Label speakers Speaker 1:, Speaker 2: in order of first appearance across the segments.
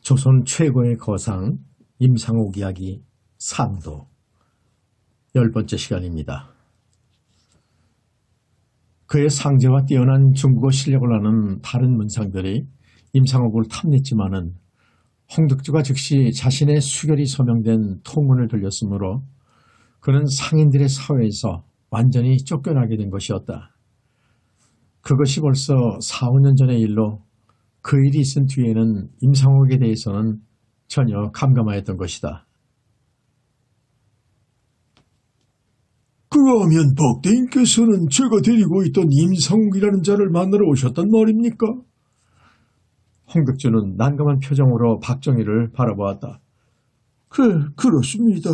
Speaker 1: 조선 최고의 거상 임상옥 이야기 3도 10번째 시간입니다. 그의 상제와 뛰어난 중국어 실력을 아는 다른 문상들이 임상옥을 탐냈지만은 홍득주가 즉시 자신의 수결이 서명된 통문을 돌렸으므로 그는 상인들의 사회에서 완전히 쫓겨나게 된 것이었다. 그것이 벌써 4, 5년 전의 일로 그 일이 있은 뒤에는 임상옥에 대해서는 전혀 감감하였던 것이다.
Speaker 2: 그러면 박대인께서는 제가 데리고 있던 임상옥이라는 자를 만나러 오셨단 말입니까?
Speaker 1: 홍득주는 난감한 표정으로 박정희를 바라보았다.
Speaker 2: 그렇습니다.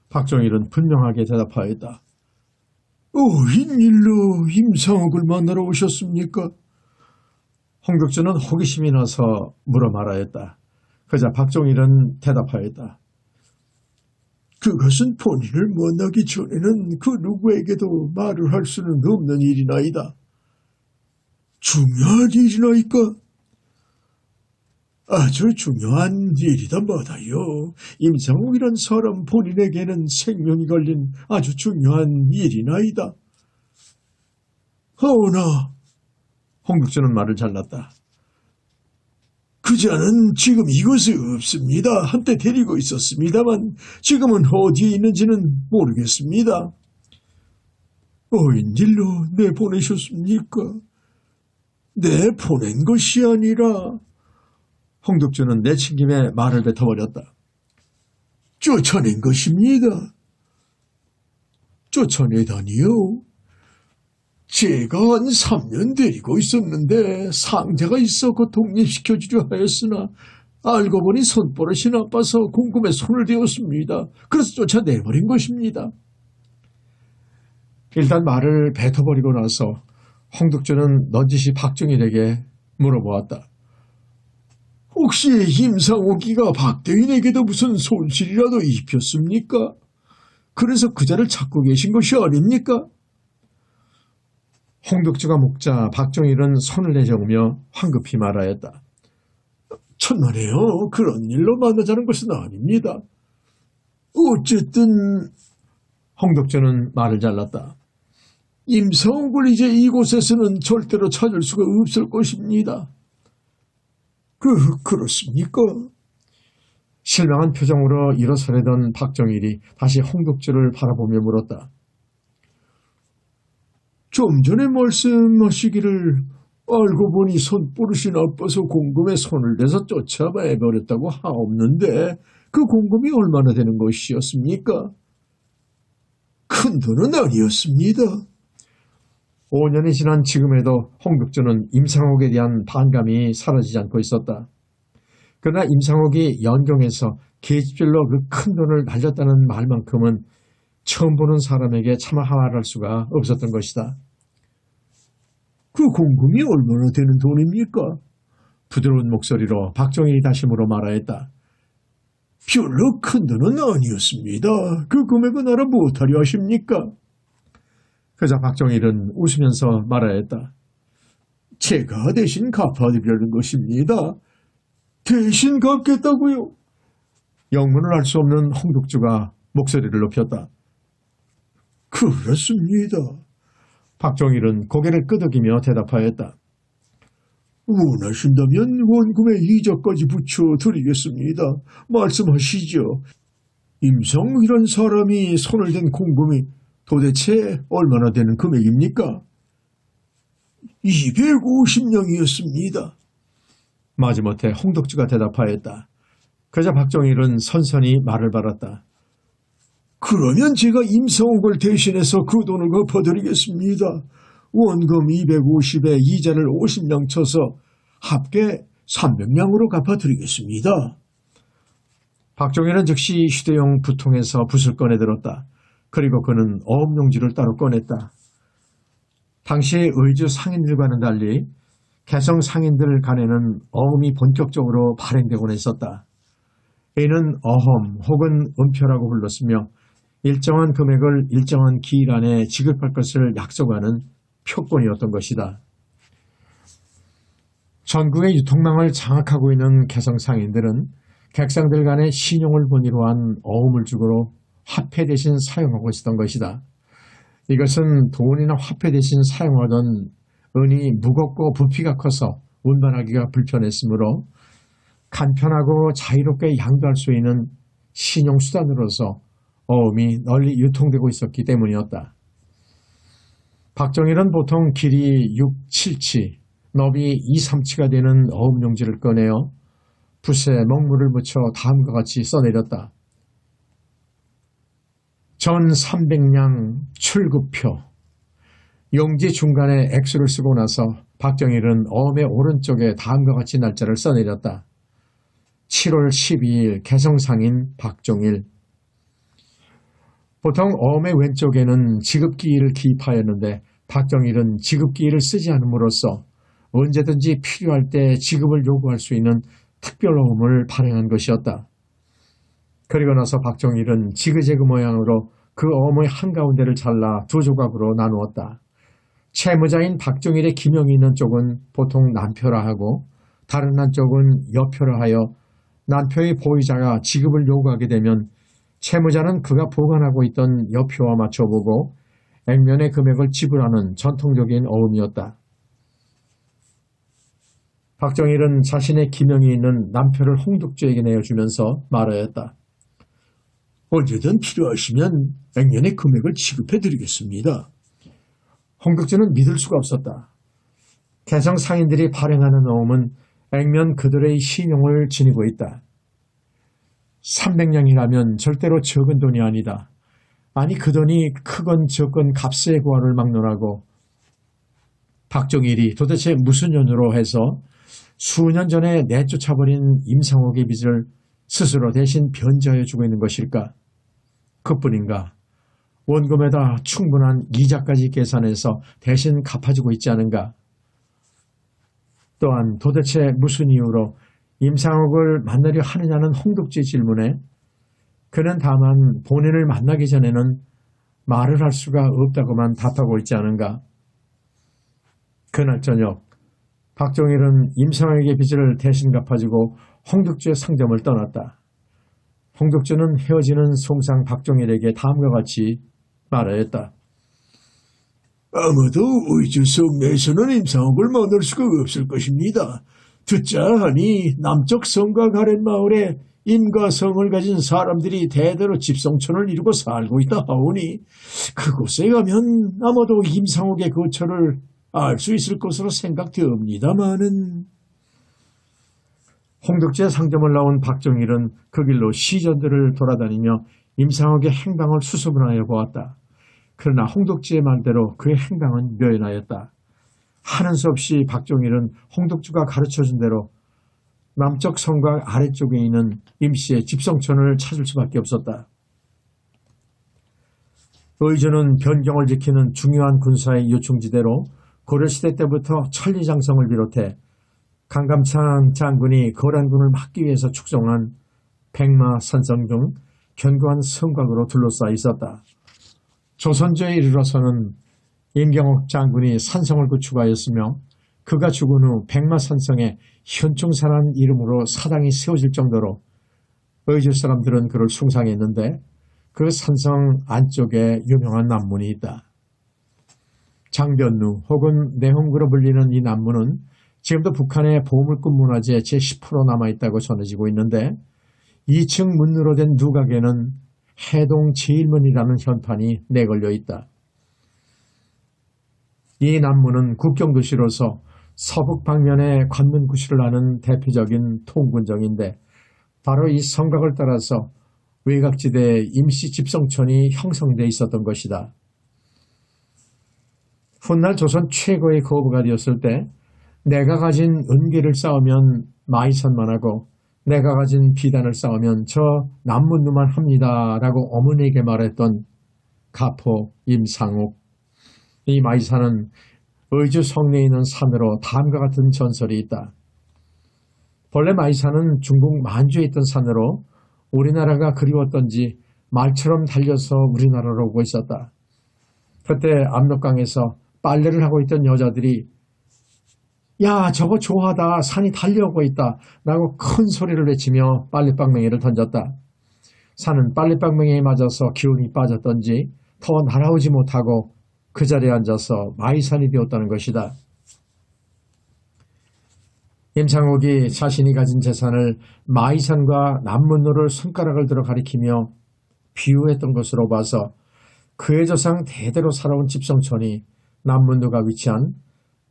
Speaker 1: 박정희는 분명하게 대답하였다.
Speaker 2: 웬일로 임상옥을 만나러 오셨습니까?
Speaker 1: 홍득주는 호기심이 나서 물어 말하였다. 그자 박정희는 대답하였다.
Speaker 2: 그것은 본인을 만나기 전에는 그 누구에게도 말을 할 수는 없는 일이나이다. 중요한 일이나이까? 아주 중요한 일이다 마다요. 임상옥이란 사람 본인에게는 생명이 걸린 아주 중요한 일이나이다. 하오나
Speaker 1: 홍득주는 말을 잘랐다.
Speaker 2: 그 자는 지금 이곳에 없습니다. 한때 데리고 있었습니다만 지금은 어디에 있는지는 모르겠습니다. 웬일로 내보내셨습니까? 내보낸 것이 아니라
Speaker 1: 홍득주는 내친김에 말을 뱉어버렸다.
Speaker 2: 쫓아낸 것입니다. 쫓아내다니요? 제가 한 3년 데리고 있었는데 상자가 있어 곧 독립시켜주려 하였으나 알고 보니 손버릇이 나빠서 공금에 손을 대었습니다. 그래서 쫓아내버린 것입니다.
Speaker 1: 일단 말을 뱉어버리고 나서 홍득주는 넌지시 박정희에게 물어보았다.
Speaker 2: 혹시 임상옥이가 박대인에게도 무슨 손실이라도 입혔습니까? 그래서 그 자를 찾고 계신 것이 아닙니까?
Speaker 1: 홍득주가 묻자 박정희는 손을 내저으며 황급히 말하였다.
Speaker 2: 천만에요. 그런 일로 만나자는 것은 아닙니다. 어쨌든
Speaker 1: 홍득주는 말을 잘랐다.
Speaker 2: 임상옥을 이제 이곳에서는 절대로 찾을 수가 없을 것입니다. 그렇습니까?
Speaker 1: 실망한 표정으로 일어서려던 박정일이 다시 홍득주를 바라보며 물었다.
Speaker 2: 좀 전에 말씀하시기를 알고 보니 손버릇이 나빠서 공금에 손을 대서 쫓아내버렸다고 하옵는데 그 공금이 얼마나 되는 것이었습니까? 큰 돈은 아니었습니다.
Speaker 1: 5년이 지난 지금에도 홍득주는 임상옥에 대한 반감이 사라지지 않고 있었다. 그러나 임상옥이 연경에서 계집질로 그 큰 돈을 날렸다는 말만큼은 처음 보는 사람에게 차마 말할 수가 없었던 것이다.
Speaker 2: 그 공금이 얼마나 되는 돈입니까?
Speaker 1: 부드러운 목소리로 박정일이 다시 물어 말하였다.
Speaker 2: 별로 큰 돈은 아니었습니다. 그 금액은 알아 못하려 하십니까?
Speaker 1: 그자 박정일은 웃으면서 말하였다.
Speaker 2: 제가 대신 갚아드리려는 것입니다. 대신 갚겠다고요?
Speaker 1: 영문을 알 수 없는 홍득주가 목소리를 높였다.
Speaker 2: 그렇습니다.
Speaker 1: 박정일은 고개를 끄덕이며 대답하였다.
Speaker 2: 원하신다면 원금에 이자까지 붙여드리겠습니다. 말씀하시죠. 임상옥이란 사람이 손을 댄 공금이 도대체 얼마나 되는 금액입니까? 250냥이었습니다.
Speaker 1: 마지못해 홍득주가 대답하였다. 그자 박정일은 선선히 말을 받았다.
Speaker 2: 그러면 제가 임상옥을 대신해서 그 돈을 갚아드리겠습니다. 원금 250에 이자를 50냥 쳐서 합계 300냥으로 갚아드리겠습니다.
Speaker 1: 박정일은 즉시 휴대용 부통에서 붓을 꺼내들었다. 그리고 그는 어음용지를 따로 꺼냈다. 당시 의주 상인들과는 달리 개성 상인들 간에는 어음이 본격적으로 발행되곤 했었다. 이는 어험 혹은 음표라고 불렀으며 일정한 금액을 일정한 기일 안에 지급할 것을 약속하는 표권이었던 것이다. 전국의 유통망을 장악하고 있는 개성상인들은 객상들 간의 신용을 본의로 한 어음을죽으로 화폐 대신 사용하고 있었던 것이다. 이것은 돈이나 화폐 대신 사용하던 은이 무겁고 부피가 커서 운반하기가 불편했으므로 간편하고 자유롭게 양도할 수 있는 신용수단으로서 어음이 널리 유통되고 있었기 때문이었다. 박정일은 보통 길이 6, 7치, 너비 2, 3치가 되는 어음용지를 꺼내어 붓에 먹물을 묻혀 다음과 같이 써내렸다. 전 300량 출구표. 용지 중간에 X를 쓰고 나서 박정일은 어음의 오른쪽에 다음과 같이 날짜를 써내렸다. 7월 12일 개성상인 박종일. 보통 어음의 왼쪽에는 지급기일을 기입하였는데 박정일은 지급기일을 쓰지 않음으로써 언제든지 필요할 때 지급을 요구할 수 있는 특별어음을 발행한 것이었다. 그리고 나서 박정일은 지그재그 모양으로 그 어음의 한가운데를 잘라 두 조각으로 나누었다. 채무자인 박정일의 기명이 있는 쪽은 보통 난표라 하고 다른 한쪽은 여표라 하여 난표의 보유자가 지급을 요구하게 되면 채무자는 그가 보관하고 있던 여표와 맞춰보고 액면의 금액을 지불하는 전통적인 어음이었다. 박정일은 자신의 기명이 있는 난표를 홍독주에게 내어주면서 말하였다.
Speaker 2: 언제든 필요하시면 액면의 금액을 지급해드리겠습니다.
Speaker 1: 홍독주는 믿을 수가 없었다. 개성 상인들이 발행하는 어음은 액면 그들의 신용을 지니고 있다. 300냥이라면 절대로 적은 돈이 아니다. 아니 그 돈이 크건 적건 값의 고하를 막론하고 박정일이 도대체 무슨 년으로 해서 수년 전에 내쫓아버린 임상옥의 빚을 스스로 대신 변제하여 주고 있는 것일까? 그뿐인가? 원금에다 충분한 이자까지 계산해서 대신 갚아주고 있지 않은가? 또한 도대체 무슨 이유로 임상옥을 만나려 하느냐는 홍독주의 질문에 그는 다만 본인을 만나기 전에는 말을 할 수가 없다고만 답하고 있지 않은가? 그날 저녁 박정일은 임상옥의 빚을 대신 갚아주고 홍독주의 상점을 떠났다. 홍독주는 헤어지는 송상 박정일에게 다음과 같이 말하였다.
Speaker 2: 아마도 의주성 내에서는 임상옥을 만날 수가 없을 것입니다. 듣자 하니 남쪽 성과 가렛마을에 임과성을 가진 사람들이 대대로 집성촌을 이루고 살고 있다 하오니 그곳에 가면 아마도 임상옥의 거처를 알 수 있을 것으로 생각되옵니다마는. 홍덕주의 상점을 나온 박정일은 그 길로 시전들을 돌아다니며 임상옥의 행방을 수소문하여 보았다. 그러나 홍덕주의 말대로 그의 행방은 묘연하였다. 하는 수 없이 박정일은 홍덕주가 가르쳐준 대로 남쪽 성곽 아래쪽에 있는 임씨의 집성촌을 찾을 수밖에 없었다. 의주는 변경을 지키는 중요한 군사의 요충지대로 고려시대 때부터 천리장성을 비롯해 강감찬 장군이 거란군을 막기 위해서 축성한 백마, 산성 등 견고한 성곽으로 둘러싸여 있었다. 조선조에 이르러서는 임경옥 장군이 산성을 구축하였으며 그가 죽은 후 백마산성에 현충사라는 이름으로 사당이 세워질 정도로 의주 사람들은 그를 숭상했는데 그 산성 안쪽에 유명한 남문이 있다. 장변루 혹은 내홍구로 불리는 이 남문은 지금도 북한의 보물급 문화재 제10% 남아있다고 전해지고 있는데 2층 문으로 된 누각에는 해동 제1문이라는 현판이 내걸려 있다. 이 남문은 국경도시로서 서북 방면에 관문 구실을 하는 대표적인 통군정인데 바로 이 성곽을 따라서 외곽지대에 임시 집성촌이 형성되어 있었던 것이다. 훗날 조선 최고의 거부가 되었을 때 내가 가진 은기를 쌓으면 마이선만 하고 내가 가진 비단을 쌓으면 저 남문루만 합니다 라고 어머니에게 말했던 가포 임상옥. 이 마이산은 의주 성내에 있는 산으로 다음과 같은 전설이 있다. 본래 마이산은 중국 만주에 있던 산으로 우리나라가 그리웠던지 말처럼 달려서 우리나라로 오고 있었다. 그때 압록강에서 빨래를 하고 있던 여자들이
Speaker 1: 야, 저거 좋아하다. 산이 달려오고 있다. 라고 큰 소리를 외치며 빨래방망이를 던졌다. 산은 빨래방망이에 맞아서 기운이 빠졌던지 더 날아오지 못하고 그 자리에 앉아서 마이산이 되었다는 것이다. 임창옥이 자신이 가진 재산을 마이산과 남문로를 손가락을 들어 가리키며 비유했던 것으로 봐서 그의 조상 대대로 살아온 집성촌이 남문로가 위치한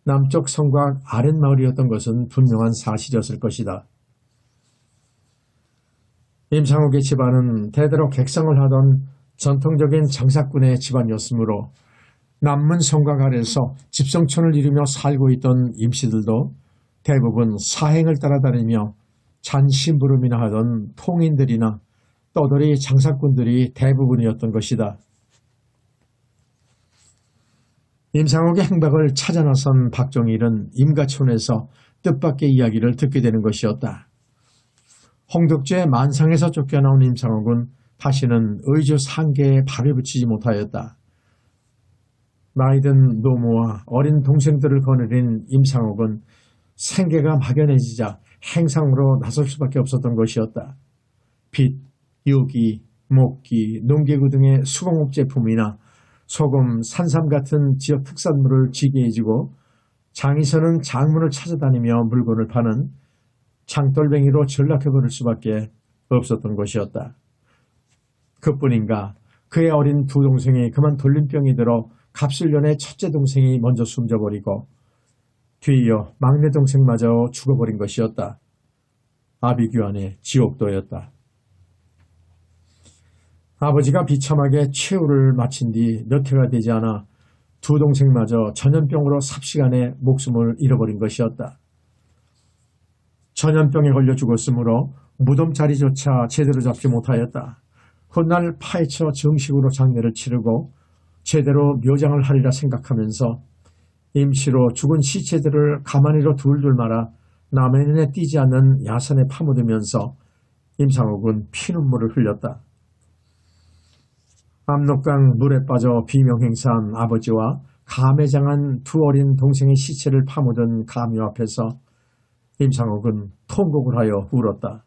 Speaker 1: 남쪽 성곽 아랫마을이었던 것은 분명한 사실이었을 것이다. 임창옥의 집안은 대대로 객상을 하던 전통적인 장사꾼의 집안이었으므로 남문 성곽 아래에서 집성촌을 이루며 살고 있던 임씨들도 대부분 사행을 따라다니며 잔심부름이나 하던 통인들이나 떠돌이 장사꾼들이 대부분이었던 것이다. 임창옥의 행박을 찾아 나선 박종일은 임가촌에서 뜻밖의 이야기를 듣게 되는 것이었다. 홍덕주의 만상에서 쫓겨나온 임창옥은 다시는 의주 상계에 발을 붙이지 못하였다. 나이든 노모와 어린 동생들을 거느린 임창옥은 생계가 막연해지자 행상으로 나설 수밖에 없었던 것이었다. 빚, 유기, 목기, 농기구 등의 수공업 제품이나 소금, 산삼 같은 지역 특산물을 지게해주고 장에서는 장문을 찾아다니며 물건을 파는 장돌뱅이로 전락해버릴 수밖에 없었던 것이었다. 그뿐인가 그의 어린 두 동생이 그만 돌림병이 들어 갑술련의 첫째 동생이 먼저 숨져버리고 뒤이어 막내 동생마저 죽어버린 것이었다. 아비규환의 지옥도였다. 아버지가 비참하게 최후를 마친 뒤 몇 해가 되지 않아 두 동생마저 전염병으로 삽시간에 목숨을 잃어버린 것이었다. 전염병에 걸려 죽었으므로 무덤 자리조차 제대로 잡지 못하였다. 훗날 파헤쳐 정식으로 장례를 치르고 제대로 묘장을 하리라 생각하면서 임시로 죽은 시체들을 가만히로 둘둘 말아 남의 눈에 띄지 않는 야산에 파묻으면서 임창옥은 피눈물을 흘렸다. 압록강 물에 빠져 비명행사한 아버지와 감회장한 두 어린 동생의 시체를 파묻은 가묘 앞에서 임창옥은 통곡을 하여 울었다.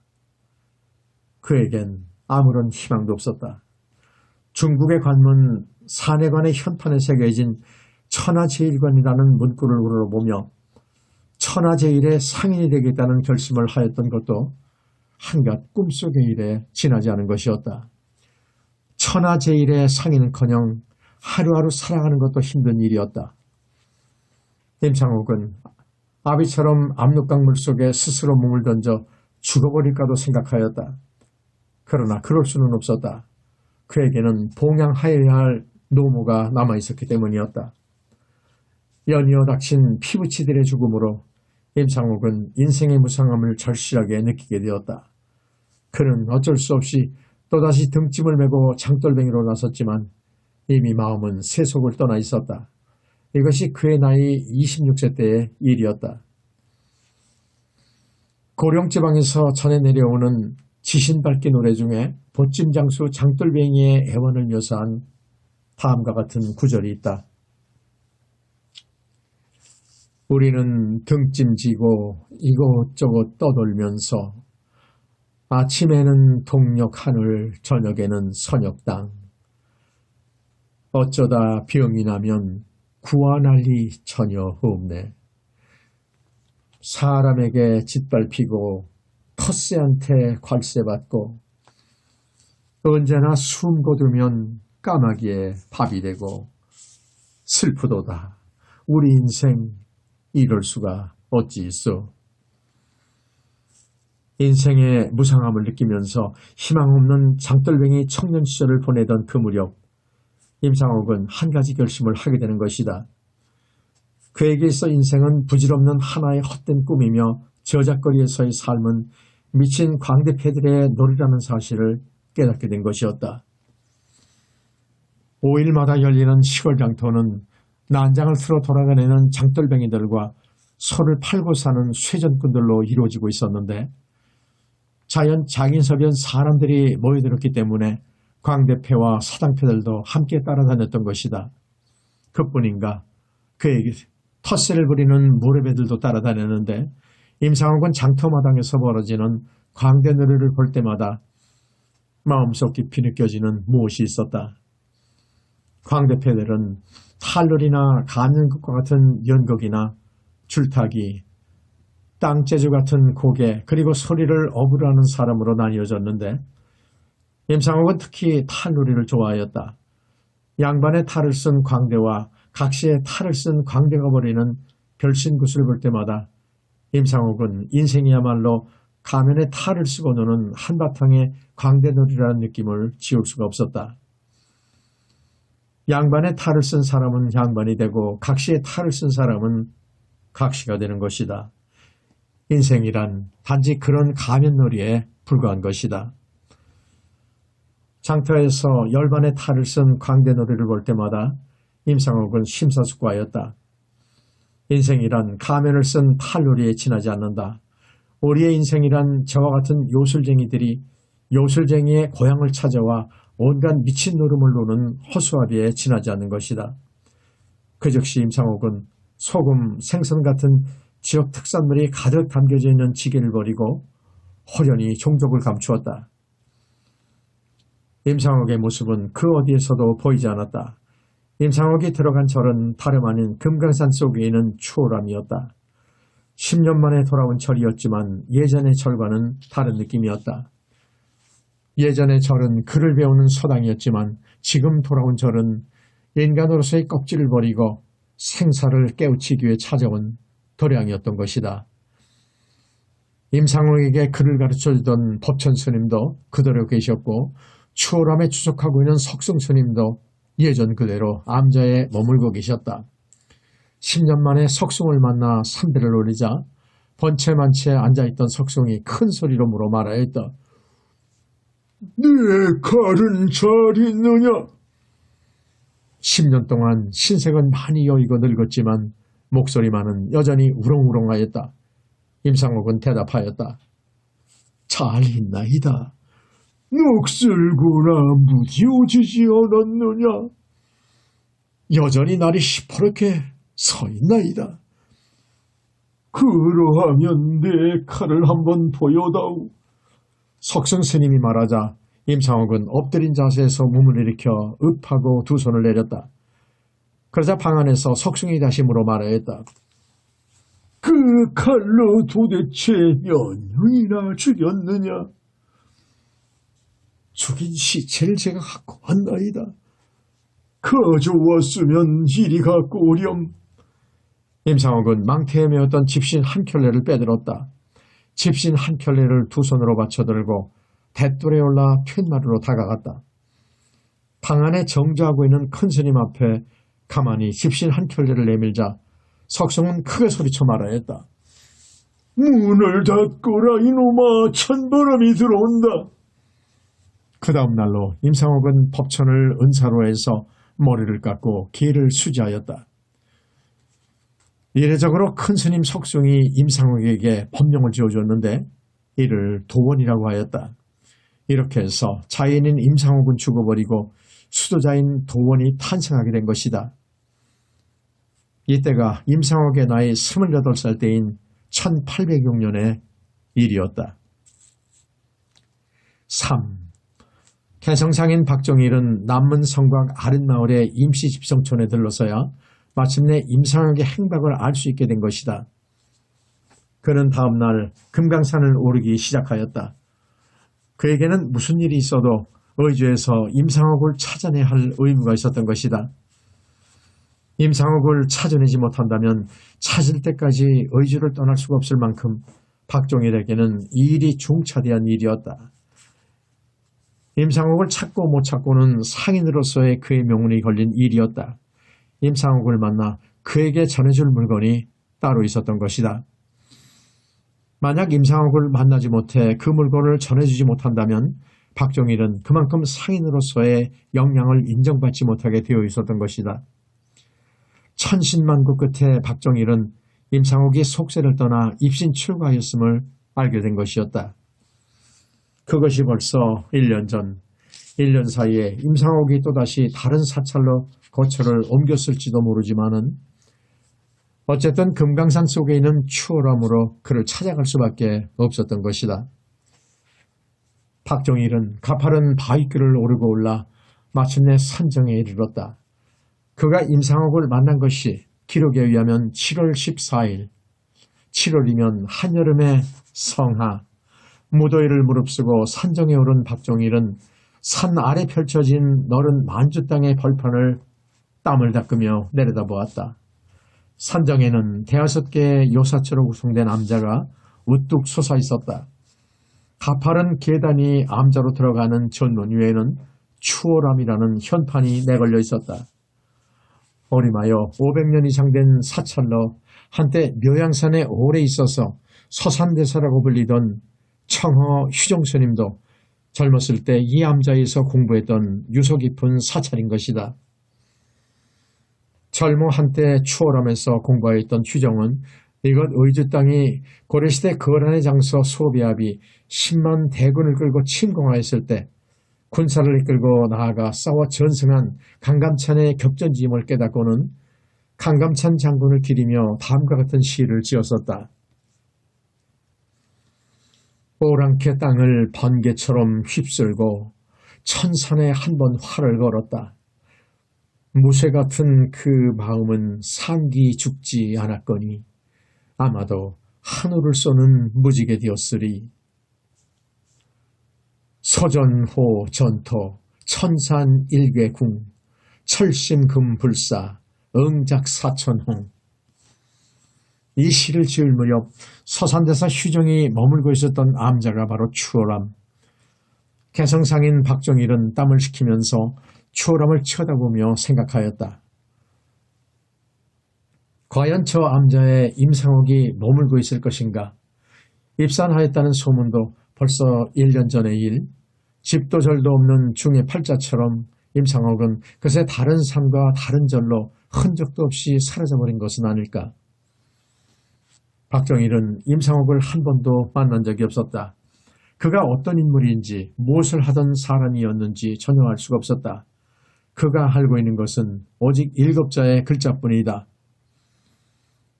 Speaker 1: 그에겐 아무런 희망도 없었다. 중국의 관문 산해관의 현판에 새겨진 천하제일관이라는 문구를 우러러보며 천하제일의 상인이 되겠다는 결심을 하였던 것도 한갓 꿈속의 일에 지나지 않은 것이었다. 천하제일의 상인은커녕 하루하루 살아가는 것도 힘든 일이었다. 임창옥은 아비처럼 압록강 물속에 스스로 몸을 던져 죽어버릴까도 생각하였다. 그러나 그럴 수는 없었다. 그에게는 봉양하여야 할 노모가 남아있었기 때문이었다. 연이어 닥친 피부치들의 죽음으로 임창옥은 인생의 무상함을 절실하게 느끼게 되었다. 그는 어쩔 수 없이 또다시 등짐을 메고 장돌뱅이로 나섰지만 이미 마음은 세속을 떠나 있었다. 이것이 그의 나이 26세 때의 일이었다. 고령지방에서 전해 내려오는 지신밝기 노래 중에 보찜장수 장돌뱅이의 애원을 묘사한 다음과 같은 구절이 있다. 우리는 등짐지고 이곳저곳 떠돌면서 아침에는 동력 하늘, 저녁에는 선역 땅. 어쩌다 병이 나면 구할 리 전혀 없네. 사람에게 짓밟히고 텃새한테 괄세받고 언제나 숨 거두면 까마귀에 밥이 되고 슬프도다. 우리 인생 이럴 수가 어찌 있어. 인생의 무상함을 느끼면서 희망 없는 장돌뱅이 청년 시절을 보내던 그 무렵 임창옥은 한 가지 결심을 하게 되는 것이다. 그에게 있어 인생은 부질없는 하나의 헛된 꿈이며 저작거리에서의 삶은 미친 광대패들의 놀이라는 사실을 깨닫게 된 것이었다. 5일마다 열리는 시골 장터는 난장을 틀어 돌아다니는 장돌뱅이들과 소를 팔고 사는 쇠전꾼들로 이루어지고 있었는데 자연 장인섭연 사람들이 모여들었기 때문에 광대패와 사당패들도 함께 따라다녔던 것이다. 그뿐인가 그에게 텃세를 부리는 모래배들도 따라다녔는데 임상옥은 장터마당에서 벌어지는 광대놀이를 볼 때마다 마음속 깊이 느껴지는 무엇이 있었다. 광대패들은 탈놀이나 가면극과 같은 연극이나 줄타기, 땅재주 같은 고개, 그리고 소리를 어부라는 사람으로 나뉘어졌는데 임상옥은 특히 탈놀이를 좋아하였다. 양반의 탈을 쓴 광대와 각시의 탈을 쓴 광대가 벌이는 별신굿을 볼 때마다 임상옥은 인생이야말로 가면에 탈을 쓰고 노는 한바탕의 광대놀이라는 느낌을 지울 수가 없었다. 양반의 탈을 쓴 사람은 양반이 되고 각시의 탈을 쓴 사람은 각시가 되는 것이다. 인생이란 단지 그런 가면놀이에 불과한 것이다. 장터에서 열반의 탈을 쓴 광대놀이를 볼 때마다 임상옥은 심사숙고하였다. 인생이란 가면을 쓴 탈놀이에 지나지 않는다. 우리의 인생이란 저와 같은 요술쟁이들이 요술쟁이의 고향을 찾아와 온갖 미친 노름을 노는 허수아비에 지나지 않는 것이다. 그 즉시 임상옥은 소금, 생선 같은 지역 특산물이 가득 담겨져 있는 지게를 버리고 호련히 종족을 감추었다. 임상옥의 모습은 그 어디에서도 보이지 않았다. 임상옥이 들어간 절은 다름 아닌 금강산 속에 있는 추월함이었다. 10년 만에 돌아온 절이었지만 예전의 절과는 다른 느낌이었다. 예전의 절은 글을 배우는 서당이었지만 지금 돌아온 절은 인간으로서의 껍질을 버리고 생사를 깨우치기 위해 찾아온 도량이었던 것이다. 임상옥에게 글을 가르쳐주던 법천 스님도 그대로 계셨고 추월함에 추석하고 있는 석승 스님도 예전 그대로 암자에 머물고 계셨다. 10년 만에 석승을 만나 삼배를 올리자 번체만치에 앉아있던 석승이 큰 소리로 물어 말하였다.
Speaker 2: 네 칼은 잘 있느냐?
Speaker 1: 10년 동안 신색은 많이 여이고 늙었지만 목소리만은 여전히 우렁우렁하였다. 임상옥은 대답하였다.
Speaker 2: 잘 있나이다. 넋을구나 무디오지지 않았느냐? 여전히 날이 시퍼렇게 서 있나이다. 그러하면 내 칼을 한번 보여다오.
Speaker 1: 석승 스님이 말하자 임상옥은 엎드린 자세에서 몸을 일으켜 읍하고 두 손을 내렸다. 그러자 방 안에서 석승이 다시 물어 말하였다.
Speaker 2: 그 칼로 도대체 몇 명이나 죽였느냐? 죽인 시체를 제가 갖고 왔나이다. 가져왔으면 이리 갖고 오렴.
Speaker 1: 임상옥은 망태에 메었던 집신 한 켤레를 빼들었다. 집신 한 켤레를 두 손으로 받쳐들고 대돌에 올라 푯마루로 다가갔다. 방 안에 정주하고 있는 큰 스님 앞에 가만히 집신 한 켤레를 내밀자 석승은 크게 소리쳐 말하였다.
Speaker 2: 문을 닫거라 이놈아, 찬바람이 들어온다.
Speaker 1: 그 다음 날로 임상옥은 법천을 은사로 해서 머리를 깎고 기를 수지하였다. 이례적으로 큰 스님 석승이 임상옥에게 법명을 지어줬는데 이를 도원이라고 하였다. 이렇게 해서 자인인 임상옥은 죽어버리고 수도자인 도원이 탄생하게 된 것이다. 이때가 임상옥의 나이 28살 때인 1806년의 일이었다. 3. 개성상인 박정일은 남문 성곽 아랫마을의 임시 집성촌에 들러서야 마침내 임상옥의 행방을 알 수 있게 된 것이다. 그는 다음 날 금강산을 오르기 시작하였다. 그에게는 무슨 일이 있어도 의주에서 임상옥을 찾아내야 할 의무가 있었던 것이다. 임상옥을 찾아내지 못한다면 찾을 때까지 의주를 떠날 수가 없을 만큼 박정일에게는 이 일이 중차대한 일이었다. 임상옥을 찾고 못 찾고는 상인으로서의 그의 명운이 걸린 일이었다. 임상옥을 만나 그에게 전해줄 물건이 따로 있었던 것이다. 만약 임상옥을 만나지 못해 그 물건을 전해주지 못한다면 박정일은 그만큼 상인으로서의 역량을 인정받지 못하게 되어 있었던 것이다. 천신만고 끝에 박정일은 임상옥이 속세를 떠나 입신 출가하였음을 알게 된 것이었다. 그것이 벌써 1년 전, 1년 사이에 임상옥이 또다시 다른 사찰로 거처를 옮겼을지도 모르지만은 어쨌든 금강산 속에 있는 추월함으로 그를 찾아갈 수밖에 없었던 것이다. 박정일은 가파른 바위길을 오르고 올라 마침내 산정에 이르렀다. 그가 임상옥을 만난 것이 기록에 의하면 7월 14일, 7월이면 한여름의 성하, 무더위를 무릅쓰고 산정에 오른 박정일은 산 아래 펼쳐진 너른 만주 땅의 벌판을 땀을 닦으며 내려다보았다. 산정에는 대여섯 개의 요사처럼 구성된 암자가 우뚝 솟아 있었다. 가파른 계단이 암자로 들어가는 전문 위에는 추월암이라는 현판이 내걸려 있었다. 어림하여 500년 이상 된 사찰로 한때 묘양산에 오래 있어서 서산대사라고 불리던 청허 휴정스님도 젊었을 때 이 암자에서 공부했던 유서 깊은 사찰인 것이다. 젊어 한때 추월함에서 공부하였던 휴정은 이곳 의주 땅이 고려시대 거란의 장서 소비압이 10만 대군을 끌고 침공하였을 때 군사를 이끌고 나아가 싸워 전승한 강감찬의 격전지임을 깨닫고는 강감찬 장군을 기리며 다음과 같은 시를 지었었다. 오랑캐 땅을 번개처럼 휩쓸고 천산에 한 번 활을 걸었다. 무쇠 같은 그 마음은 상기 죽지 않았거니 아마도 한우를 쏘는 무지개 되었으리. 서전호 전토 천산 일괴궁 철심금불사 응작사천홍. 이 시를 지을 무렵 서산대사 휴정이 머물고 있었던 암자가 바로 추월함. 개성상인 박정일은 땀을 식히면서 추월함을 쳐다보며 생각하였다. 과연 저 암자에 임상옥이 머물고 있을 것인가? 입산하였다는 소문도 벌써 1년 전의 일. 집도 절도 없는 중의 팔자처럼 임상옥은 그새 다른 산과 다른 절로 흔적도 없이 사라져버린 것은 아닐까? 박정일은 임상옥을 한 번도 만난 적이 없었다. 그가 어떤 인물인지 무엇을 하던 사람이었는지 전혀 알 수가 없었다. 그가 알고 있는 것은 오직 7자의 글자뿐이다.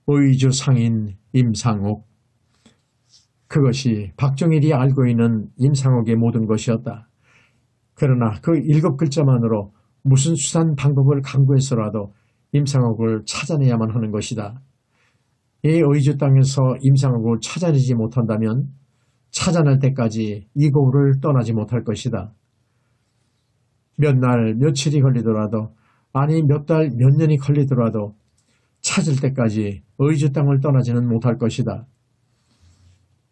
Speaker 1: 의주 상인 임상옥. 그것이 박정일이 알고 있는 임상옥의 모든 것이었다. 그러나 그 7글자만으로 무슨 수단 방법을 강구해서라도 임상옥을 찾아내야만 하는 것이다. 이 의주 땅에서 임상옥을 찾아내지 못한다면 찾아낼 때까지 이 고을을 떠나지 못할 것이다. 몇 날 며칠이 걸리더라도 아니 몇 달 몇 년이 걸리더라도 찾을 때까지 의주 땅을 떠나지는 못할 것이다.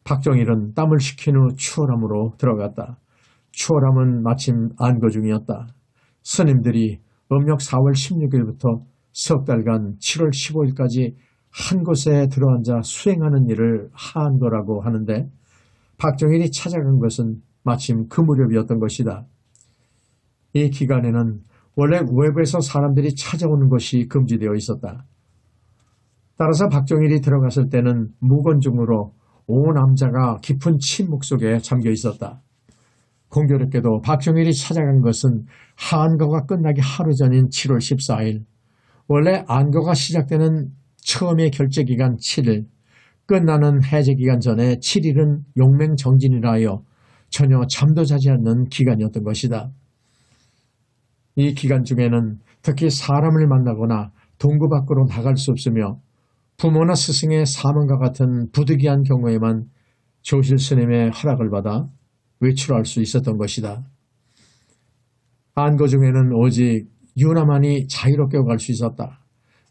Speaker 1: 박정일은 땀을 식힌 후 추월함으로 들어갔다. 추월함은 마침 안거 중이었다. 스님들이 음력 4월 16일부터 석 달간 7월 15일까지 한 곳에 들어앉아 수행하는 일을 한 거라고 하는데 박정일이 찾아간 것은 마침 그 무렵이었던 것이다. 이 기간에는 원래 외부에서 사람들이 찾아오는 것이 금지되어 있었다. 따라서 박정일이 들어갔을 때는 무건중으로 온 암자가 깊은 침묵 속에 잠겨 있었다. 공교롭게도 박정일이 찾아간 것은 한거가 끝나기 하루 전인 7월 14일. 원래 안거가 시작되는 처음의 결제기간 7일, 끝나는 해제기간 전에 7일은 용맹정진이라 하여 전혀 잠도 자지 않는 기간이었던 것이다. 이 기간 중에는 특히 사람을 만나거나 동구 밖으로 나갈 수 없으며 부모나 스승의 사망과 같은 부득이한 경우에만 조실 스님의 허락을 받아 외출할 수 있었던 것이다. 안거 중에는 오직 윤화만이 자유롭게 갈 수 있었다.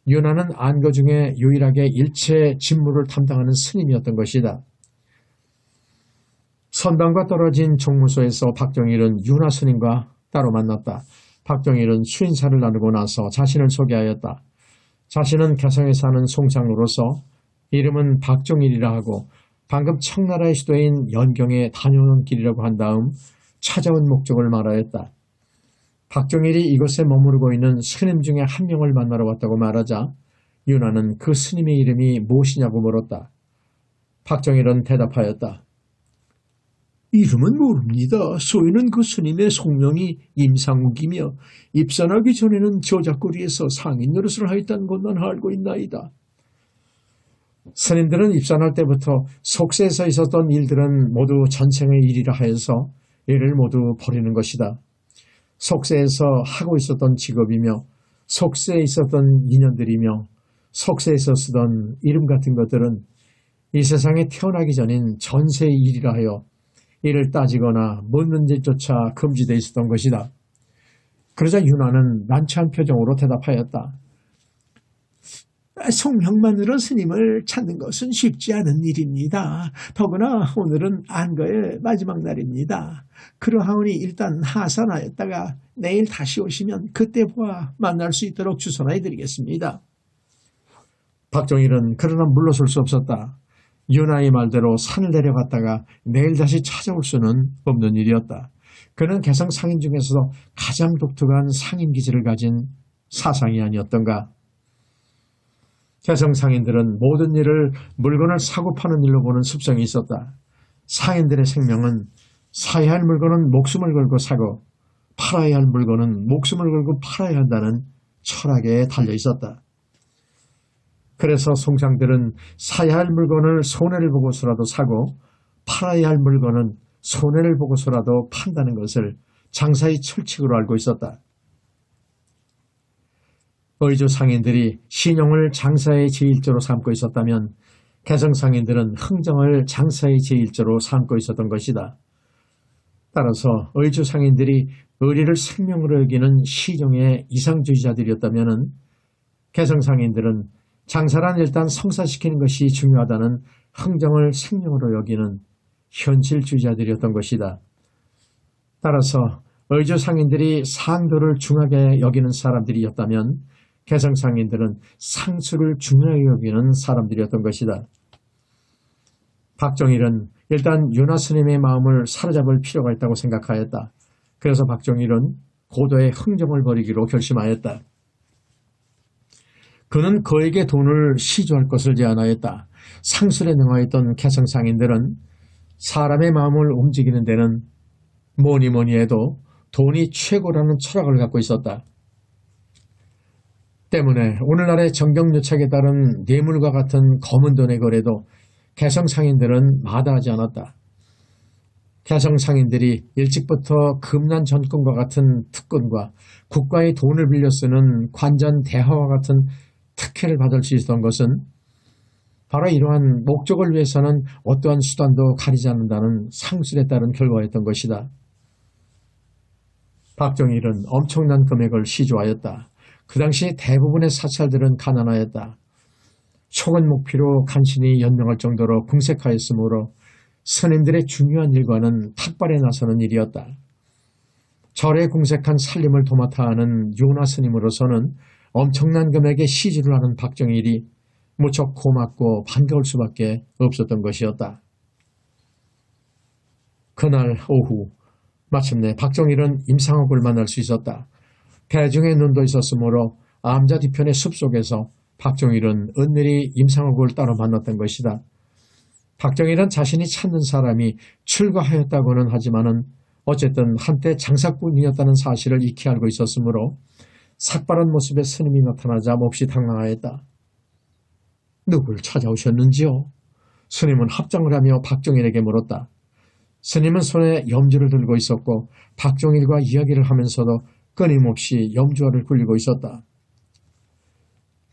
Speaker 1: 윤화는 안거 중에 유일하게 일체 직무를 담당하는 스님이었던 것이다. 선당과 떨어진 종무소에서 박정일은 윤화 스님과 따로 만났다. 박정일은 수인사를 나누고 나서 자신을 소개하였다. 자신은 개성에 사는 송상으로서 이름은 박정일이라 하고 방금 청나라의 수도인 연경에 다녀오는 길이라고 한 다음 찾아온 목적을 말하였다. 박정일이 이곳에 머무르고 있는 스님 중에 한 명을 만나러 왔다고 말하자 윤화는 그 스님의 이름이 무엇이냐고 물었다. 박정일은 대답하였다.
Speaker 2: 이름은 모릅니다. 소위는 그 스님의 속명이 임상욱이며 입산하기 전에는 저작거리에서 상인 노릇을 하였다는 것만 알고 있나이다.
Speaker 1: 스님들은 입산할 때부터 속세에서 있었던 일들은 모두 전생의 일이라 하여서 이를 모두 버리는 것이다. 속세에서 하고 있었던 직업이며 속세에 있었던 인연들이며 속세에서 쓰던 이름 같은 것들은 이 세상에 태어나기 전인 전세의 일이라 하여 이를 따지거나 묻는 일조차 금지되어 있었던 것이다. 그러자 윤화는 난처한 표정으로 대답하였다.
Speaker 2: 송명만으로 스님을 찾는 것은 쉽지 않은 일입니다. 더구나 오늘은 안거의 마지막 날입니다. 그러하오니 일단 하산하였다가 내일 다시 오시면 그때 보아 만날 수 있도록 주선해드리겠습니다.
Speaker 1: 박종일은 그러나 물러설 수 없었다. 윤하의 말대로 산을 내려갔다가 내일 다시 찾아올 수는 없는 일이었다. 그는 개성 상인 중에서도 가장 독특한 상인 기질을 가진 사상이 아니었던가. 개성 상인들은 모든 일을 물건을 사고 파는 일로 보는 습성이 있었다. 상인들의 생명은 사야 할 물건은 목숨을 걸고 사고 팔아야 할 물건은 목숨을 걸고 팔아야 한다는 철학에 달려 있었다. 그래서 송장들은 사야 할 물건을 손해를 보고서라도 사고 팔아야 할 물건은 손해를 보고서라도 판다는 것을 장사의 철칙으로 알고 있었다. 의주 상인들이 신용을 장사의 제1조로 삼고 있었다면 개성 상인들은 흥정을 장사의 제1조로 삼고 있었던 것이다. 따라서 의주 상인들이 의리를 생명으로 여기는 시종의 이상주의자들이었다면 개성 상인들은 장사란 일단 성사시키는 것이 중요하다는 흥정을 생명으로 여기는 현실주의자들이었던 것이다. 따라서 의주 상인들이 상도를 중하게 여기는 사람들이었다면 개성 상인들은 상수를 중요하게 여기는 사람들이었던 것이다. 박종일은 일단 윤화 스님의 마음을 사로잡을 필요가 있다고 생각하였다. 그래서 박종일은 고도의 흥정을 벌이기로 결심하였다. 그는 그에게 돈을 시주할 것을 제안하였다. 상술에 능하였던 개성 상인들은 사람의 마음을 움직이는 데는 뭐니 뭐니 해도 돈이 최고라는 철학을 갖고 있었다. 때문에 오늘날의 정경유착에 따른 뇌물과 같은 검은 돈의 거래도 개성 상인들은 마다하지 않았다. 개성 상인들이 일찍부터 금난 전권과 같은 특권과 국가의 돈을 빌려 쓰는 관전 대화와 같은 특혜를 받을 수 있었던 것은 바로 이러한 목적을 위해서는 어떠한 수단도 가리지 않는다는 상술에 따른 결과였던 것이다. 박종일은 엄청난 금액을 시주하였다. 그 당시 대부분의 사찰들은 가난하였다. 초건 목피로 간신히 연명할 정도로 궁색하였으므로 스님들의 중요한 일과는 탁발에 나서는 일이었다. 절에 궁색한 살림을 도맡아 하는 요나 스님으로서는 엄청난 금액의 시주를 하는 박종일이 무척 고맙고 반가울 수밖에 없었던 것이었다. 그날 오후 마침내 박종일은 임상옥을 만날 수 있었다. 대중의 눈도 있었으므로 암자 뒤편의 숲속에서 박종일은 은밀히 임상옥을 따로 만났던 것이다. 박종일은 자신이 찾는 사람이 출가하였다고는 하지만은 어쨌든 한때 장사꾼이었다는 사실을 익히 알고 있었으므로 삭발한 모습의 스님이 나타나자 몹시 당황하였다. 누굴 찾아오셨는지요? 스님은 합장을 하며 박종일에게 물었다. 스님은 손에 염주를 들고 있었고 박종일과 이야기를 하면서도 끊임없이 염주알을 굴리고 있었다.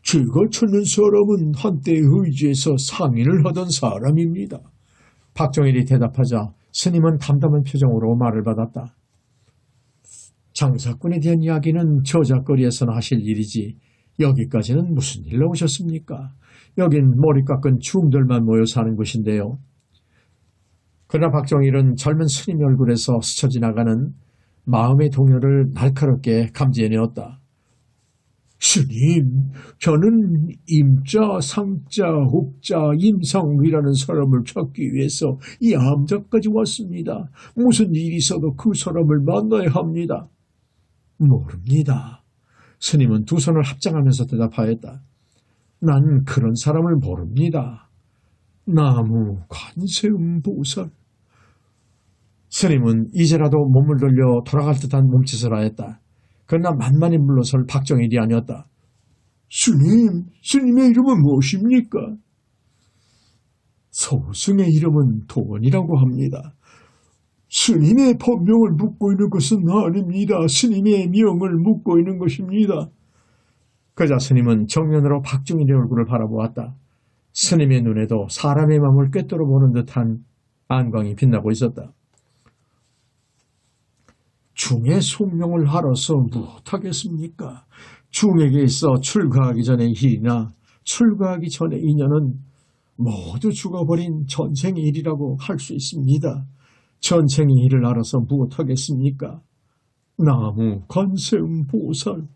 Speaker 2: 제가 찾는 사람은 한때 의지에서 상인을 하던 사람입니다.
Speaker 1: 박종일이 대답하자 스님은 담담한 표정으로 말을 받았다. 장사꾼에 대한 이야기는 저작거리에서나 하실 일이지 여기까지는 무슨 일로 오셨습니까? 여긴 머리 깎은 중들만 모여 사는 곳인데요. 그러나 박종일은 젊은 스님 얼굴에서 스쳐 지나가는 마음의 동요를 날카롭게 감지해내었다.
Speaker 2: 스님, 저는 임자, 상자, 옥자, 임상이라는 사람을 찾기 위해서 이 암자까지 왔습니다. 무슨 일이 있어도 그 사람을 만나야 합니다.
Speaker 1: 모릅니다. 스님은 두 손을 합장하면서 대답하였다. 난 그런 사람을 모릅니다.
Speaker 2: 나무 관세음보살.
Speaker 1: 스님은 이제라도 몸을 돌려 돌아갈 듯한 몸짓을 하였다. 그러나 만만히 물러설 박종일이 아니었다.
Speaker 2: 스님의 이름은 무엇입니까? 소승의 이름은 도원이라고 합니다. 스님의 법명을 묻고 있는 것은 아닙니다. 스님의 명을 묻고 있는 것입니다.
Speaker 1: 그자 스님은 정면으로 박정일의 얼굴을 바라보았다. 스님의 눈에도 사람의 마음을 꿰뚫어 보는 듯한 안광이 빛나고 있었다.
Speaker 2: 중의 속명을 알아서 무엇하겠습니까? 중에게 있어 출가하기 전의 일이나 출가하기 전의 인연은 모두 죽어버린 전생의 일이라고 할 수 있습니다. 전생의 일을 알아서 무엇하겠습니까? 나무 관세음 보살.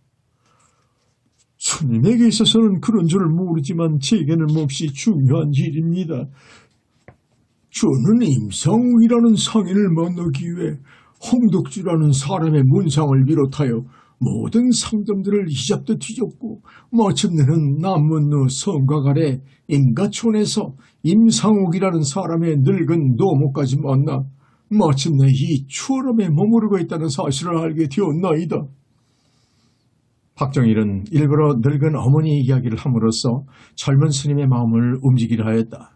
Speaker 2: 스님에게 있어서는 그런 줄을 모르지만 제게는 몹시 중요한 일입니다. 저는 임상욱이라는 상인을 만나기 위해 홍덕주라는 사람의 문상을 비롯하여 모든 상점들을 이잡듯 뒤졌고 마침내는 남문루 성곽 아래 인가촌에서 임상옥이라는 사람의 늙은 노모까지 만나 마침내 이 추월함에 머무르고 있다는 사실을 알게 되었나이다.
Speaker 1: 박정일은 일부러 늙은 어머니의 이야기를 함으로써 젊은 스님의 마음을 움직이려 하였다.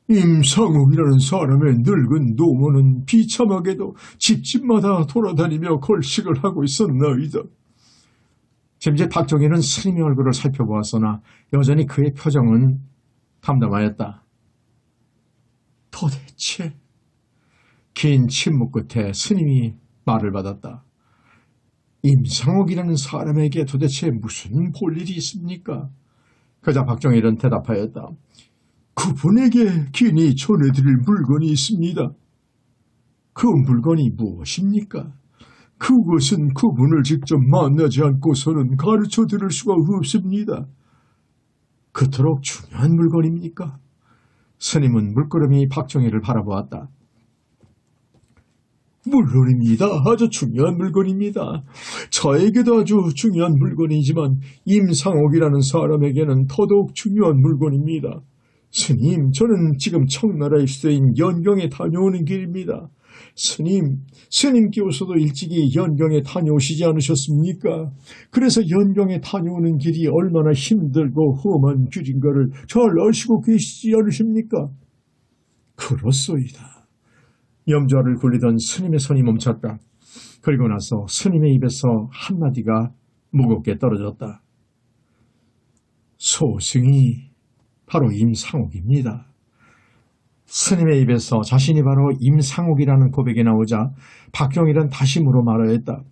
Speaker 2: 임상옥이라는 사람의 늙은 노모는 비참하게도 집집마다 돌아다니며 걸식을 하고 있었나이다.
Speaker 1: 짐짓 박정일은 스님의 얼굴을 살펴보았으나 여전히 그의 표정은 담담하였다.
Speaker 2: 도대체
Speaker 1: 긴 침묵 끝에 스님이 말을 받았다.
Speaker 2: 임상옥이라는 사람에게 도대체 무슨 볼일이 있습니까?
Speaker 1: 그자 박정일은 대답하였다.
Speaker 2: 그분에게 긴히 전해드릴 물건이 있습니다. 그 물건이 무엇입니까? 그것은 그분을 직접 만나지 않고서는 가르쳐 드릴 수가 없습니다.
Speaker 1: 그토록 중요한 물건입니까? 스님은 물끄러미 박정일을 바라보았다.
Speaker 2: 물론입니다. 아주 중요한 물건입니다. 저에게도 아주 중요한 물건이지만 임상옥이라는 사람에게는 더더욱 중요한 물건입니다. 스님, 저는 지금 청나라에 입수인 연경에 다녀오는 길입니다. 스님께서도 일찍이 연경에 다녀오시지 않으셨습니까? 그래서 연경에 다녀오는 길이 얼마나 힘들고 험한 길인가를 잘 아시고 계시지 않으십니까?
Speaker 1: 그렇소이다. 염좌를 굴리던 스님의 손이 멈췄다. 그리고 나서 스님의 입에서 한마디가 무겁게 떨어졌다.
Speaker 2: 소승이 바로 임상옥입니다.
Speaker 1: 스님의 입에서 자신이 바로 임상옥이라는 고백이 나오자 박정일은 다시 물어 말하였다.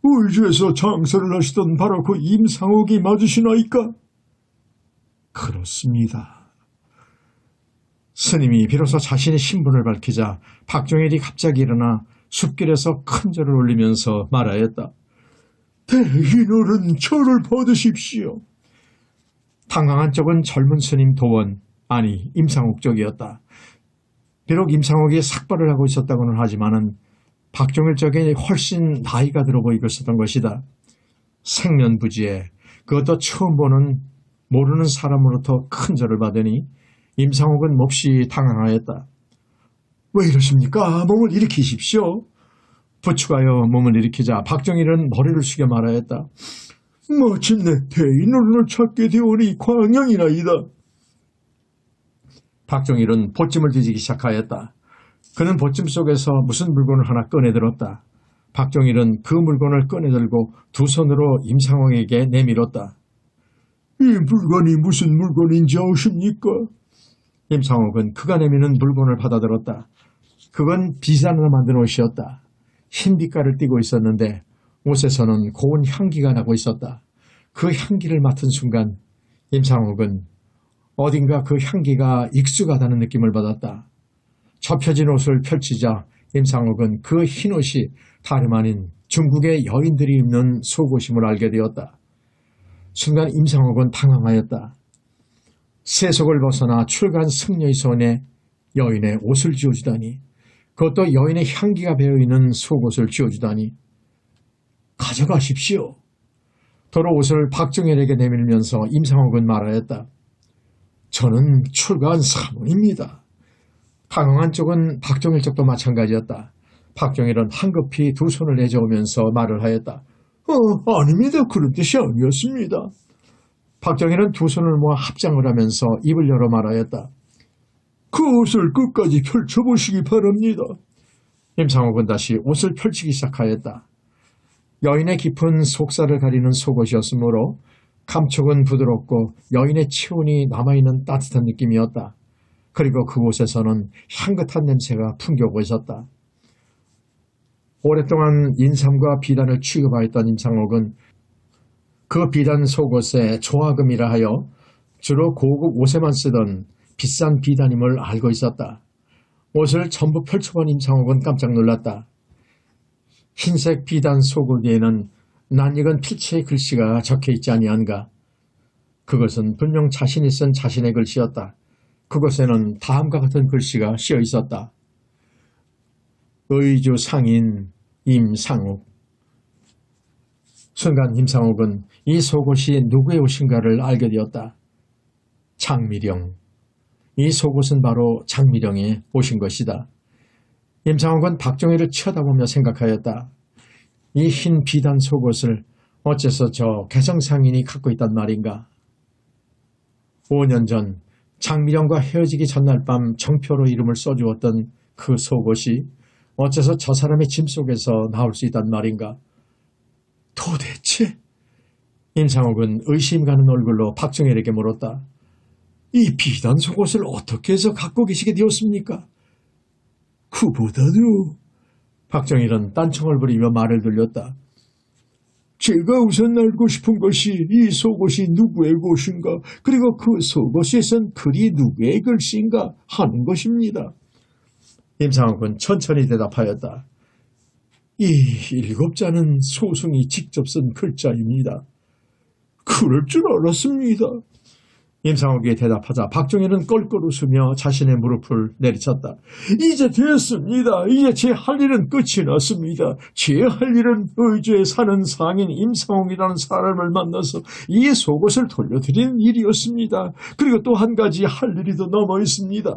Speaker 2: 울주에서 장사를 하시던 바로 그 임상옥이 맞으시나이까?
Speaker 1: 그렇습니다. 스님이 비로소 자신의 신분을 밝히자 박정일이 갑자기 일어나 숲길에서 큰 절을 올리면서 말하였다.
Speaker 2: 대인어른 절을 받으십시오.
Speaker 1: 당황한 쪽은 젊은 스님 도원, 아니 임상옥 쪽이었다. 비록 임상옥이 삭발을 하고 있었다고는 하지만은 박정일 쪽에 훨씬 나이가 들어 보이고 있었던 것이다. 생면부지에 그것도 처음 보는 모르는 사람으로부터 큰 절을 받으니 임상옥은 몹시 당황하였다.
Speaker 2: 왜 이러십니까? 몸을 일으키십시오.
Speaker 1: 부축하여 몸을 일으키자 박정일은 머리를 숙여 말하였다.
Speaker 2: 마침내 대인어른을 찾게 되오니 광양이나이다.
Speaker 1: 박정일은 보찜을 뒤지기 시작하였다. 그는 보찜 속에서 무슨 물건을 하나 꺼내들었다. 박정일은 그 물건을 꺼내들고 두 손으로 임상옥에게 내밀었다.
Speaker 2: 이 물건이 무슨 물건인지 아십니까?
Speaker 1: 임상옥은 그가 내미는 물건을 받아들었다. 그건 비산으로 만든 옷이었다. 흰 빛깔을 띠고 있었는데 옷에서는 고운 향기가 나고 있었다. 그 향기를 맡은 순간 임상옥은 어딘가 그 향기가 익숙하다는 느낌을 받았다. 접혀진 옷을 펼치자 임상옥은 그 흰 옷이 다름 아닌 중국의 여인들이 입는 속옷임을 알게 되었다. 순간 임상옥은 당황하였다. 세속을 벗어나 출가한 승려의 손에 여인의 옷을 쥐어주다니, 그것도 여인의 향기가 배어있는 속옷을 쥐어주다니. 가져가십시오. 도로 옷을 박정일에게 내밀면서 임상옥은 말하였다. 저는 출가한 사문입니다. 당황한 쪽은 박정일 쪽도 마찬가지였다. 박정일은 황급히 두 손을 내저으면서 말을 하였다.
Speaker 2: 아닙니다. 그런 뜻이 아니었습니다.
Speaker 1: 박정희는 두 손을 모아 합장을 하면서 입을 열어 말하였다.
Speaker 2: 그 옷을 끝까지 펼쳐보시기 바랍니다.
Speaker 1: 임상옥은 다시 옷을 펼치기 시작하였다. 여인의 깊은 속살을 가리는 속옷이었으므로 감촉은 부드럽고 여인의 체온이 남아있는 따뜻한 느낌이었다. 그리고 그 옷에서는 향긋한 냄새가 풍겨오고 있었다. 오랫동안 인삼과 비단을 취급하였던 임상옥은 그 비단 속옷에 조화금이라 하여 주로 고급 옷에만 쓰던 비싼 비단임을 알고 있었다. 옷을 전부 펼쳐본 임상옥은 깜짝 놀랐다. 흰색 비단 속옷 위에는 낯익은 필체의 글씨가 적혀있지 아니한가. 그것은 분명 자신이 쓴 자신의 글씨였다. 그것에는 다음과 같은 글씨가 씌어 있었다. 의주 상인 임상옥. 순간 임상옥은 이 속옷이 누구의 옷인가를 알게 되었다. 장미령. 이 속옷은 바로 장미령의 옷인 것이다. 임상옥은 박정희를 쳐다보며 생각하였다. 이 흰 비단 속옷을 어째서 저 개성상인이 갖고 있단 말인가. 5년 전 장미령과 헤어지기 전날 밤 정표로 이름을 써주었던 그 속옷이 어째서 저 사람의 짐 속에서 나올 수 있단 말인가.
Speaker 2: 도대체
Speaker 1: 임상옥은 의심 가는 얼굴로 박정희에게 물었다.
Speaker 2: 이 비단 속옷을 어떻게 해서 갖고 계시게 되었습니까? 그보다도
Speaker 1: 박정희는 딴청을 부리며 말을 돌렸다.
Speaker 2: 제가 우선 알고 싶은 것이 이 속옷이 누구의 것인가, 그리고 그 속옷에 쓴 글이 누구의 글씨인가 하는 것입니다.
Speaker 1: 임상옥은 천천히 대답하였다.
Speaker 2: 이 7자는 소승이 직접 쓴 글자입니다. 그럴 줄 알았습니다.
Speaker 1: 임상옥이 대답하자 박정희는 껄껄 웃으며 자신의 무릎을 내리쳤다.
Speaker 2: 이제 됐습니다. 이제 제 할 일은 끝이 났습니다. 제 할 일은 의주에 사는 상인 임상옥이라는 사람을 만나서 이 속옷을 돌려드리는 일이었습니다. 그리고 또 한 가지 할 일이 더 남아 있습니다.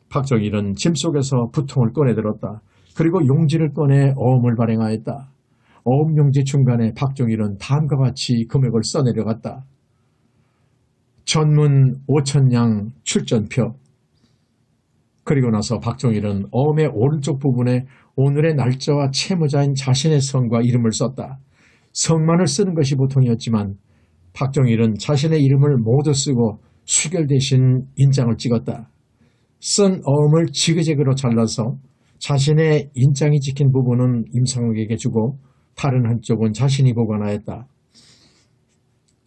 Speaker 1: 박정희는 짐 속에서 부통을 꺼내들었다. 그리고 용지를 꺼내 어음을 발행하였다. 어음 용지 중간에 박정희는 다음과 같이 금액을 써내려갔다. 전문 5,000냥 출전표. 그리고 나서 박정희는 어음의 오른쪽 부분에 오늘의 날짜와 채무자인 자신의 성과 이름을 썼다. 성만을 쓰는 것이 보통이었지만 박정희는 자신의 이름을 모두 쓰고 수결 대신 인장을 찍었다. 쓴 어음을 지그재그로 잘라서 자신의 인장이 찍힌 부분은 임상옥에게 주고 다른 한쪽은 자신이 보관하였다.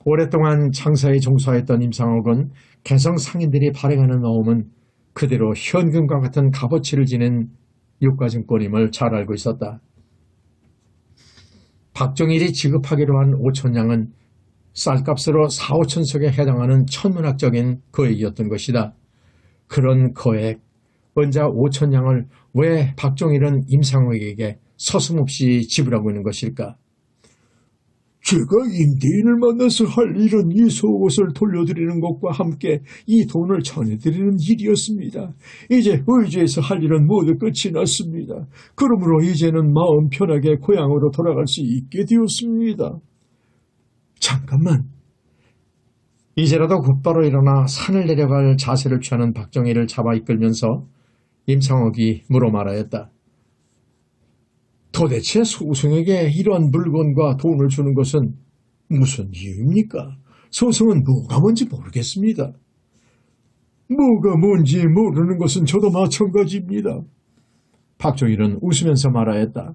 Speaker 1: 오랫동안 장사에 종사했던 임상옥은 개성 상인들이 발행하는 어음은 그대로 현금과 같은 값어치를 지닌 유가증권임을 잘 알고 있었다. 박정일이 지급하기로 한 5,000냥은 쌀값으로 4, 5천석에 해당하는 천문학적인 거액이었던 것이다. 그런 거액, 원자 5,000냥을 왜 박정일은 임상옥에게 서슴없이 지불하고 있는 것일까?
Speaker 2: 제가 임대인을 만나서 할 일은 이 속옷을 돌려드리는 것과 함께 이 돈을 전해드리는 일이었습니다. 이제 의주에서 할 일은 모두 끝이 났습니다. 그러므로 이제는 마음 편하게 고향으로 돌아갈 수 있게 되었습니다.
Speaker 1: 잠깐만. 이제라도 곧바로 일어나 산을 내려갈 자세를 취하는 박정희를 잡아 이끌면서 임상옥이 물어 말하였다.
Speaker 2: 도대체 소승에게 이러한 물건과 돈을 주는 것은 무슨 이유입니까? 소승은 뭐가 뭔지 모르겠습니다. 뭐가 뭔지 모르는 것은 저도 마찬가지입니다.
Speaker 1: 박정희는 웃으면서 말하였다.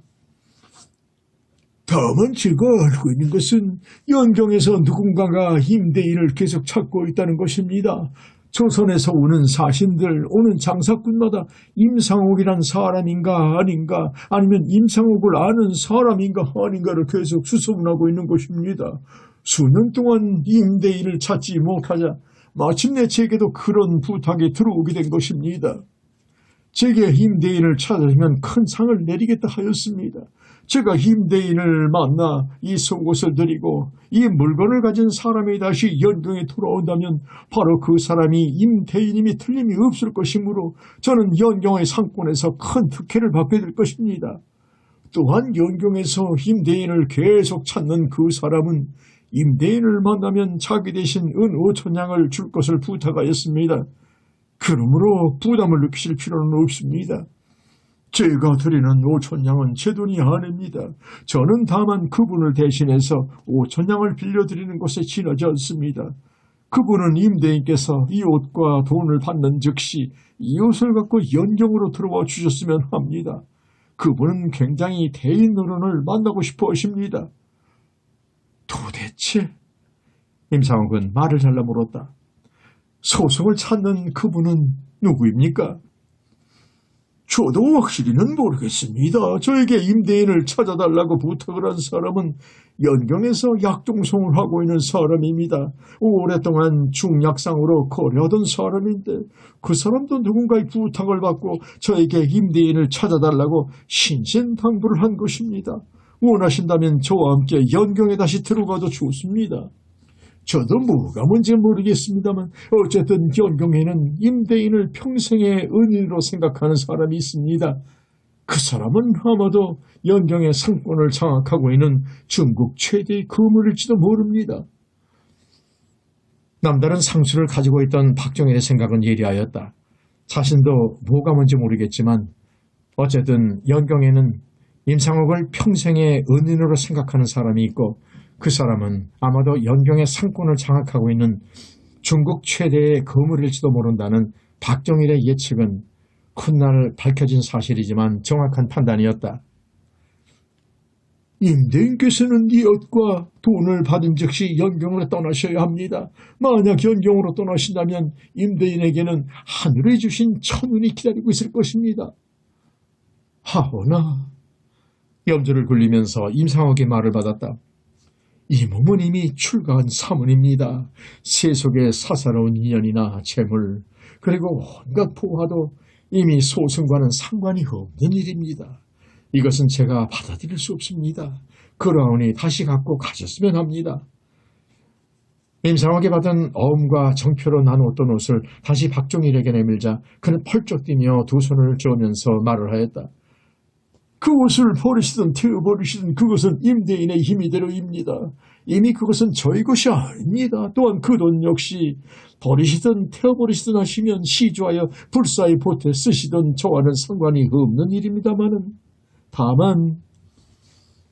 Speaker 2: 다만 제가 알고 있는 것은 연경에서 누군가가 임대인을 계속 찾고 있다는 것입니다. 조선에서 오는 사신들, 오는 장사꾼마다 임상옥이란 사람인가 아닌가, 아니면 임상옥을 아는 사람인가 아닌가를 계속 수소문하고 있는 것입니다. 수년 동안 임대인을 찾지 못하자 마침내 제게도 그런 부탁이 들어오게 된 것입니다. 제게 임대인을 찾으면 큰 상을 내리겠다 하였습니다. 제가 임대인을 만나 이 속옷을 드리고 이 물건을 가진 사람이 다시 연경에 돌아온다면 바로 그 사람이 임대인임이 틀림이 없을 것이므로 저는 연경의 상권에서 큰 특혜를 받게 될 것입니다. 또한 연경에서 임대인을 계속 찾는 그 사람은 임대인을 만나면 자기 대신 은 5천냥을 줄 것을 부탁하였습니다. 그러므로 부담을 느끼실 필요는 없습니다. 제가 드리는 5천냥은 제 돈이 아닙니다. 저는 다만 그분을 대신해서 5천냥을 빌려드리는 것에 지나지 않습니다. 그분은 임대인께서 이 옷과 돈을 받는 즉시 이 옷을 갖고 연경으로 들어와 주셨으면 합니다. 그분은 굉장히 대인 노릇을 만나고 싶어 하십니다. 도대체? 임상옥은 말을 잘라 물었다. 소송을 찾는 그분은 누구입니까? 저도 확실히는 모르겠습니다. 저에게 임대인을 찾아달라고 부탁을 한 사람은 연경에서 약종송을 하고 있는 사람입니다. 오랫동안 중약상으로 거래하던 사람인데 그 사람도 누군가의 부탁을 받고 저에게 임대인을 찾아달라고 신신당부를 한 것입니다. 원하신다면 저와 함께 연경에 다시 들어가도 좋습니다. 저도 뭐가 뭔지 모르겠습니다만 어쨌든 연경에는 임대인을 평생의 은인으로 생각하는 사람이 있습니다. 그 사람은 아마도 연경의 상권을 장악하고 있는 중국 최대의 거물일지도 모릅니다. 남다른 상수를 가지고 있던 박정일의 생각은 예리하였다. 자신도 뭐가 뭔지 모르겠지만 어쨌든 연경에는 임상옥을 평생의 은인으로 생각하는 사람이 있고 그 사람은 아마도 연경의 상권을 장악하고 있는 중국 최대의 거물일지도 모른다는 박정일의 예측은 훗날 밝혀진 사실이지만 정확한 판단이었다. 임대인께서는 이 옷과 돈을 받은 즉시 연경으로 떠나셔야 합니다. 만약 연경으로 떠나신다면 임대인에게는 하늘에 주신 천운이 기다리고 있을 것입니다. 하오나 염주를 굴리면서 임상옥의 말을 받았다. 이 몸은 이미 출가한 사문입니다. 세속의 사사로운 인연이나 재물 그리고 온갖 포화도 이미 소승과는 상관이 없는 일입니다. 이것은 제가 받아들일 수 없습니다. 그러하오니 다시 갖고 가셨으면 합니다. 임상옥이 받은 어음과 정표로 나누었던 옷을 다시 박종일에게 내밀자 그는 펄쩍 뛰며 두 손을 저으면서 말을 하였다. 그 옷을 버리시든 태워버리시든 그것은 임대인의 힘이대로입니다. 이미 그것은 저희 것이 아닙니다. 또한 그 돈 역시 버리시든 태워버리시든 하시면 시주하여 불사의 보태 쓰시든 저와는 상관이 없는 일입니다마는 다만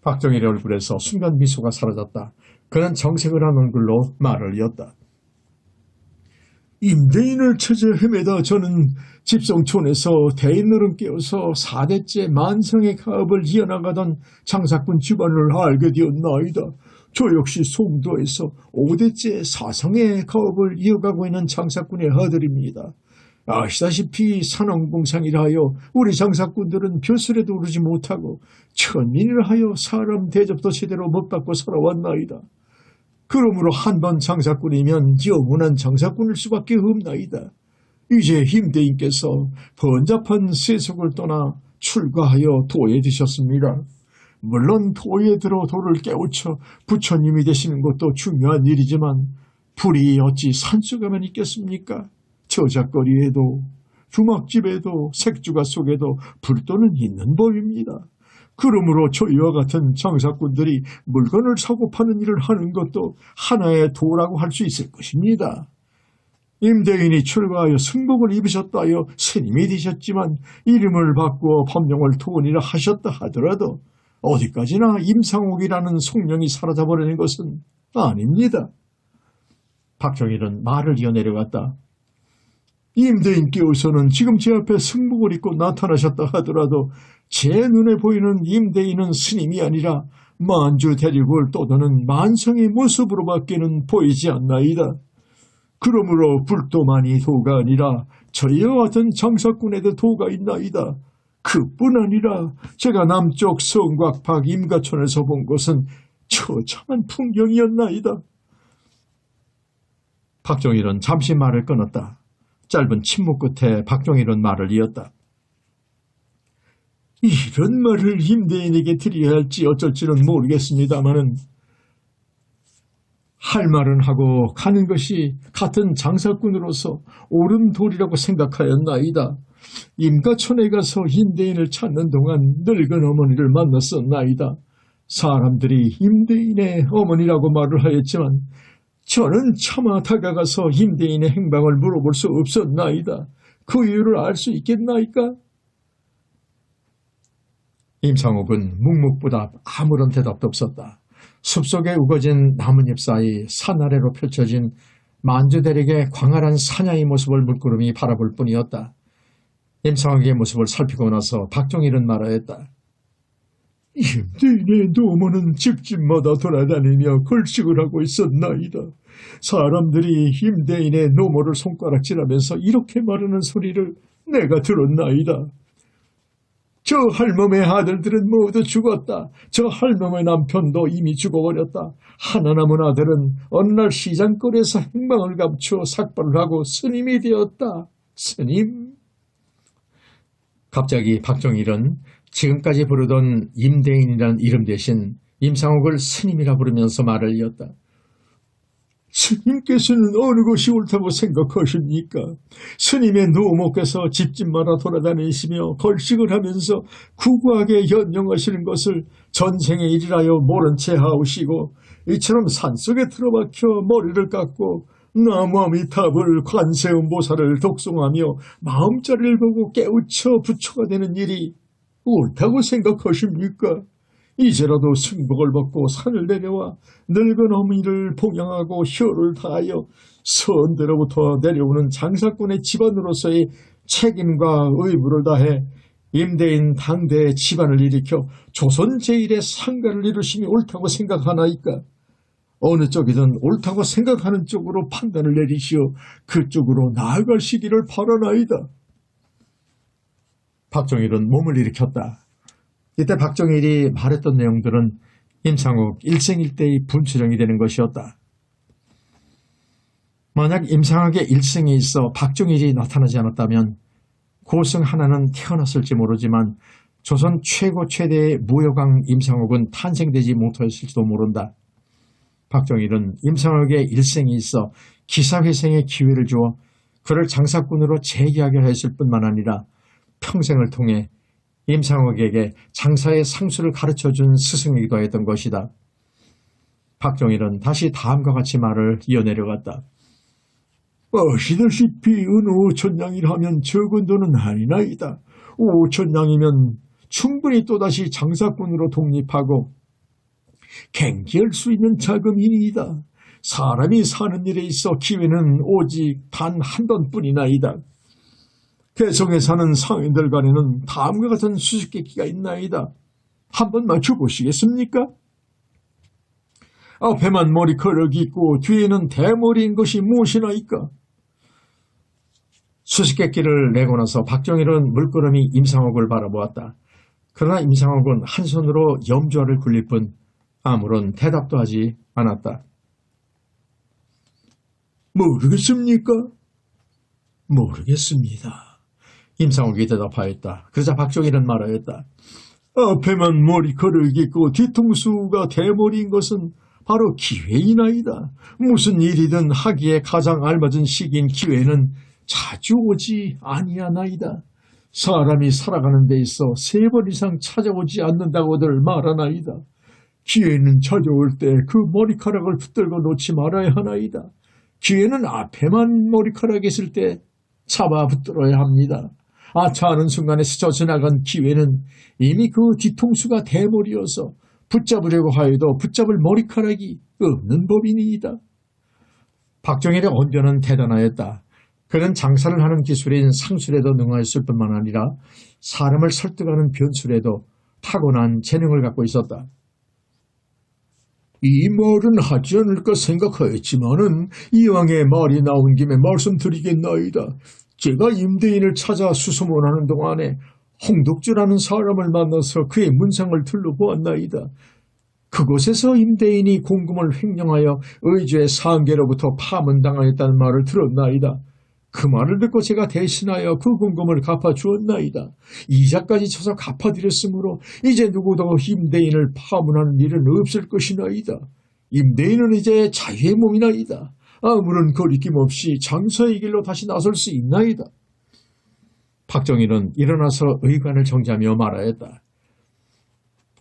Speaker 2: 박정일의 얼굴에서 순간 미소가 사라졌다. 그는 정색을 한 얼굴로 말을 이었다. 임대인을 찾아 헤매다 저는 집성촌에서 대인노름 깨어서 4대째 만성의 가업을 이어나가던 장사꾼 집안을 알게 되었나이다. 저 역시 송도에서 5대째 사성의 가업을 이어가고 있는 장사꾼의 아들입니다. 아시다시피 산왕봉상이라 하여 우리 장사꾼들은 벼슬에도 오르지 못하고 천민이라 하여 사람 대접도 제대로 못 받고 살아왔나이다. 그러므로 한 번 장사꾼이면 영원한 장사꾼일 수밖에 없나이다. 이제 임대인께서 번잡한 세속을 떠나 출가하여 도에 드셨습니다. 물론 도에 들어 도를 깨우쳐 부처님이 되시는 것도 중요한 일이지만 불이 어찌 산수가만 있겠습니까? 저작거리에도 주막집에도 색주가 속에도 불도는 있는 법입니다. 그러므로 저희와 같은 장사꾼들이 물건을 사고 파는 일을 하는 것도 하나의 도라고 할 수 있을 것입니다. 임대인이 출가하여 승복을 입으셨다 하여 스님이 되셨지만 이름을 바꾸어 법명을 도원이라 하셨다 하더라도 어디까지나 임상옥이라는 속명이 사라져버리는 것은 아닙니다. 박정일은 말을 이어내려갔다. 임대인께서는 지금 제 앞에 승복을 입고 나타나셨다 하더라도 제 눈에 보이는 임대인은 스님이 아니라 만주 대륙을 떠도는 만성의 모습으로밖에는 보이지 않나이다. 그러므로 불도만이 도가 아니라 저희와 같은 장사꾼에도 도가 있나이다. 그뿐 아니라 제가 남쪽 성곽박 임가촌에서 본 것은 처참한 풍경이었나이다. 박정일은 잠시 말을 끊었다. 짧은 침묵 끝에 박정일은 말을 이었다. 이런 말을 임대인에게 드려야 할지 어쩔지는 모르겠습니다마는 할 말은 하고 가는 것이 같은 장사꾼으로서 옳은 도리라고 생각하였나이다. 임가촌에 가서 임대인을 찾는 동안 늙은 어머니를 만났었나이다. 사람들이 임대인의 어머니라고 말을 하였지만 저는 차마 다가가서 임대인의 행방을 물어볼 수 없었나이다. 그 이유를 알 수 있겠나이까?
Speaker 1: 임상옥은 묵묵부답 아무런 대답도 없었다. 숲속에 우거진 나뭇잎 사이 산 아래로 펼쳐진 만주대륙의 광활한 사냐의 모습을 물구름이 바라볼 뿐이었다. 임상옥의 모습을 살피고 나서 박종일은 말하였다.
Speaker 2: 임대인의 노모는 집집마다 돌아다니며 걸식을 하고 있었나이다. 사람들이 임대인의 노모를 손가락질하면서 이렇게 말하는 소리를 내가 들었나이다. 저 할멈의 아들들은 모두 죽었다. 저 할멈의 남편도 이미 죽어버렸다. 하나 남은 아들은 어느 날 시장거리에서 행방을 감추어 삭발을 하고 스님이 되었다. 스님.
Speaker 1: 갑자기 박종일은 지금까지 부르던 임대인이라는 이름 대신 임상옥을 스님이라 부르면서 말을 이었다.
Speaker 2: 스님께서는 어느 것이 옳다고 생각하십니까? 스님의 노모께서 집집마다 돌아다니시며 걸식을 하면서 구구하게 연영하시는 것을 전생의 일이라여 모른 채 하오시고 이처럼 산속에 틀어박혀 머리를 깎고 나무아미탑을 관세음보살을 독송하며 마음자리를 보고 깨우쳐 부처가 되는 일이 옳다고 생각하십니까? 이제라도 승복을 벗고 산을 내려와 늙은 어미를 봉양하고 효를 다하여 선대로부터 내려오는 장사꾼의 집안으로서의 책임과 의무를 다해 임대인 당대의 집안을 일으켜 조선 제1의 상가를 이루심이 옳다고 생각하나이까? 어느 쪽이든 옳다고 생각하는 쪽으로 판단을 내리시어 그쪽으로 나아가시기를 바라나이다.
Speaker 1: 박종일은 몸을 일으켰다. 이때 박종일이 말했던 내용들은 임상옥 일생일대의 분수령이 되는 것이었다. 만약 임상옥의 일생에 있어 박종일이 나타나지 않았다면 고승 하나는 태어났을지 모르지만 조선 최고 최대의 무역왕 임상옥은 탄생되지 못했을지도 모른다. 박종일은 임상옥의 일생에 있어 기사회생의 기회를 주어 그를 장사꾼으로 재계하게 했을 뿐만 아니라 평생을 통해 임상옥에게 장사의 상수를 가르쳐준 스승이기도 했던 것이다. 박종일은 다시 다음과 같이 말을 이어내려갔다.
Speaker 2: 아시다시피 어느 5천냥이라 하면 적은 돈은 아니나이다. 5천냥이면 충분히 또다시 장사꾼으로 독립하고 갱기할 수 있는 자금이니이다. 사람이 사는 일에 있어 기회는 오직 단 한 번뿐이나이다. 개성에 사는 상인들 간에는 다음과 같은 수수께끼가 있나이다. 한번 맞춰보시겠습니까? 앞에만 머리카락이 있고 뒤에는 대머리인 것이 무엇이나이까?
Speaker 1: 수수께끼를 내고 나서 박종일은 물끄러미 임상옥을 바라보았다. 그러나 임상옥은 한 손으로 염주알을 굴릴 뿐 아무런 대답도 하지 않았다.
Speaker 2: 모르겠습니까? 모르겠습니다.
Speaker 1: 임상옥이 대답하였다. 그러자 박종일은 말하였다.
Speaker 2: 앞에만 머리카락이 있고 뒤통수가 대머리인 것은 바로 기회이나이다. 무슨 일이든 하기에 가장 알맞은 시기인 기회는 자주 오지 아니하나이다. 사람이 살아가는 데 있어 3번 이상 찾아오지 않는다고들 말하나이다. 기회는 찾아올 때 그 머리카락을 붙들고 놓지 말아야 하나이다. 기회는 앞에만 머리카락이 있을 때 잡아 붙들어야 합니다. 아차하는 순간에 스쳐 지나간 기회는 이미 그 뒤통수가 대머리여서 붙잡으려고 하여도 붙잡을 머리카락이 없는 법이니이다.
Speaker 1: 박종일의 언변은 대단하였다. 그는 장사를 하는 기술인 상술에도 능하였을 뿐만 아니라 사람을 설득하는 변술에도 타고난 재능을 갖고 있었다.
Speaker 2: 이 말은 하지 않을까 생각하였지만은 이왕에 말이 나온 김에 말씀드리겠나이다. 제가 임대인을 찾아 수소문하는 동안에 홍덕주라는 사람을 만나서 그의 문상을 둘러보았나이다. 그곳에서 임대인이 공금을 횡령하여 의주의 상계로부터 파문당하였다는 말을 들었나이다. 그 말을 듣고 제가 대신하여 그 공금을 갚아주었나이다. 이자까지 쳐서 갚아드렸으므로 이제 누구도 임대인을 파문하는 일은 없을 것이나이다. 임대인은 이제 자유의 몸이나이다. 아무런 거리낌 없이 장사의 길로 다시 나설 수 있나이다.
Speaker 1: 박종일은 일어나서 의관을 정지하며 말하였다.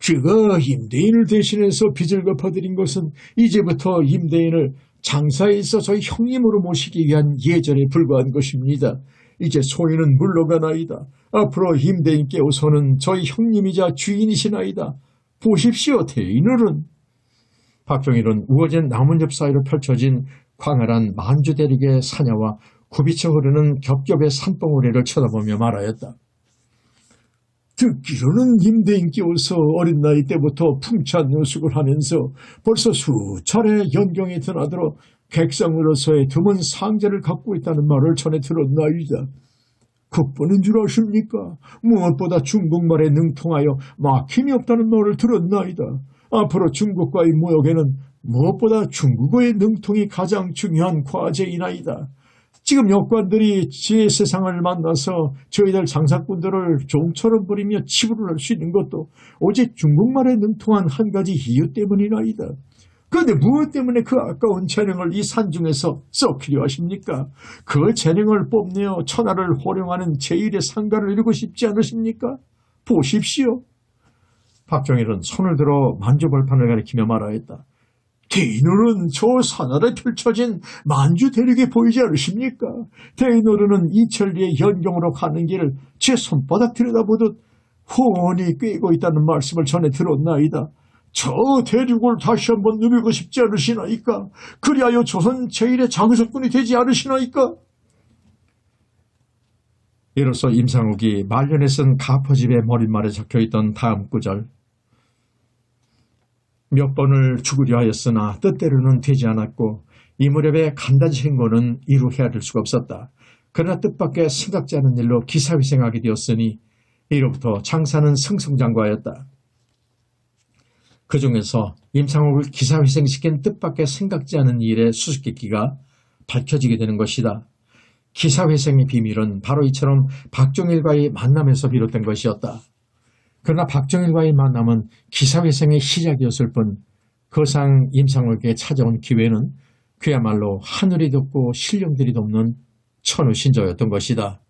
Speaker 2: 제가 임대인을 대신해서 빚을 갚아드린 것은 이제부터 임대인을 장사에 있어 저희 형님으로 모시기 위한 예절에 불과한 것입니다. 이제 소인은 물러가나이다. 앞으로 임대인께서는 저희 형님이자 주인이시나이다. 보십시오, 대인어른.
Speaker 1: 박종일은 우거진 나뭇잎 사이로 펼쳐진 광활한 만주 대륙의 사냐와 굽이쳐 흐르는 겹겹의 산봉우리를 쳐다보며 말하였다.
Speaker 2: 듣기로는 임대인께서 어린 나이 때부터 풍찬 요식을 하면서 벌써 수차례 연경에 드나들어 객상으로서의 드문 상제를 갖고 있다는 말을 전해 들었나이다. 그뿐인 줄 아십니까? 무엇보다 중국말에 능통하여 막힘이 없다는 말을 들었나이다. 앞으로 중국과의 무역에는 무엇보다 중국어의 능통이 가장 중요한 과제이나이다. 지금 역관들이 제 세상을 만나서 저희들 장사꾼들을 종처럼 부리며 치부를 할 수 있는 것도 오직 중국말에 능통한 한 가지 이유 때문이나이다. 그런데 무엇 때문에 그 아까운 재능을 이 산중에서 썩히려 하십니까? 그 재능을 뽐내어 천하를 호령하는 제1의 상가를 이루고 싶지 않으십니까? 보십시오.
Speaker 1: 박종일은 손을 들어 만주벌판을 가리키며 말하였다.
Speaker 2: 대인어른 저 산하에 펼쳐진 만주 대륙이 보이지 않으십니까? 대인어른은 이천리의 연경으로 가는 길을 제 손바닥 들여다보듯 훤히 꿰고 있다는 말씀을 전해 들었나이다. 저 대륙을 다시 한번 누비고 싶지 않으시나이까? 그리하여 조선 제1의 장사꾼이 되지 않으시나이까?
Speaker 1: 이로써 임상옥이 말년에 쓴 가퍼집의 머릿말에 적혀있던 다음 구절. 몇 번을 죽으려 하였으나 뜻대로는 되지 않았고 이 무렵에 간단히 행고는 이루 헤아릴 수가 없었다. 그러나 뜻밖의 생각지 않은 일로 기사회생하게 되었으니 이로부터 장사는 승승장구하였다. 그 중에서 임상옥을 기사회생시킨 뜻밖의 생각지 않은 일의 수수께끼가 밝혀지게 되는 것이다. 기사회생의 비밀은 바로 이처럼 박종일과의 만남에서 비롯된 것이었다. 그러나 박정일과의 만남은 기사회생의 시작이었을 뿐 거상 임상옥에게 찾아온 기회는 그야말로 하늘이 돕고 신령들이 돕는 천우신조였던 것이다.